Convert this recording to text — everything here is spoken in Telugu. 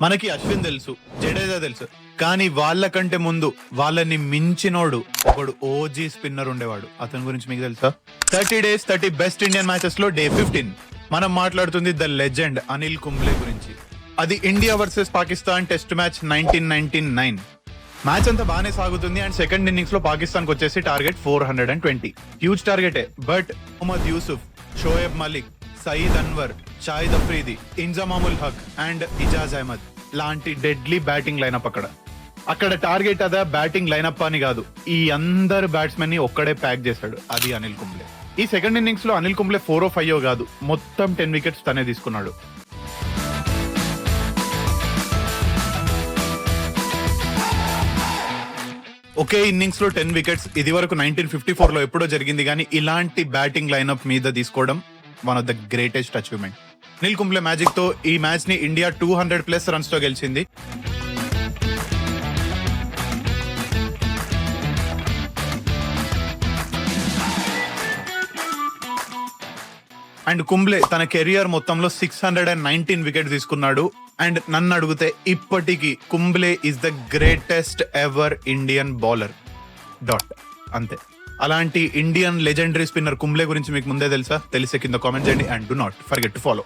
మనకి అశ్విన్ తెలుసు, జడేజా తెలుసు, కానీ వాళ్ళకంటే ముందు వాళ్ళని మించినోడు ఒకడు ఓజీ స్పిన్నర్ ఉండేవాడు. అతని గురించి మీకు తెలుసా? 30 days 30 బెస్ట్ ఇండియన్ మ్యాచెస్ లో డే 15 మనం మాట్లాడుతుంది ద లెజెండ్ అనిల్ కుంబ్లే గురించి. అది India versus Pakistan test match 1999. Match అంతా బాగానే సాగుతుంది అండ్ సెకండ్ ఇన్నింగ్స్ లో పాకిస్తాన్ కి వచ్చేసి టార్గెట్ 420. హ్యూజ్ టార్గెటే. బట్ మొహమ్మద్ యూసుఫ్, షోయబ్ మలిక్, సయీద్ అన్వర్, షాహిద్ అఫ్రీది, ఇంజమాముల్ హక్ అండ్ ఇజాజ్ అహ్మద్ లాంటి డెడ్లీ బ్యాటింగ్ లైనప్ అక్కడ టార్గెట్ అదా బ్యాటింగ్ లైనప్ అని కాదు, ఈ అందరు బ్యాట్స్మెన్ ని ఒక్కడే ప్యాక్ చేశాడు. అది అనిల్ కుంబ్లే. ఈ సెకండ్ ఇన్నింగ్స్ లో అనిల్ కుంబ్లే 4 or 5 కాదు, మొత్తం 10 వికెట్స్ తనే తీసుకున్నాడు. ఒకే ఇన్నింగ్స్ లో 10 వికెట్స్ ఇది వరకు 1954 లో ఎప్పుడో జరిగింది, కానీ ఇలాంటి బ్యాటింగ్ లైనప్ మీద తీసుకోవడం one of the greatest achievement. Anil Kumble magic తో ఈ మ్యాచ్ ని ఇండియా 200+ రన్స్ తో గెలిచింది. అండ్ కుంబ్లే తన కెరియర్ మొత్తంలో 619 వికెట్ తీసుకున్నాడు. అండ్ నన్ను అడిగితే ఇప్పటికీ Kumble is the greatest ever Indian bowler. అంతే. అలాంటి ఇండియన్ లెజెండరీ స్పిన్నర్ కుంబ్లే గురించి మీకు ముందే తెలుసా? తెలిసే కింద కామెంట్ చేయండి and do not forget to follow.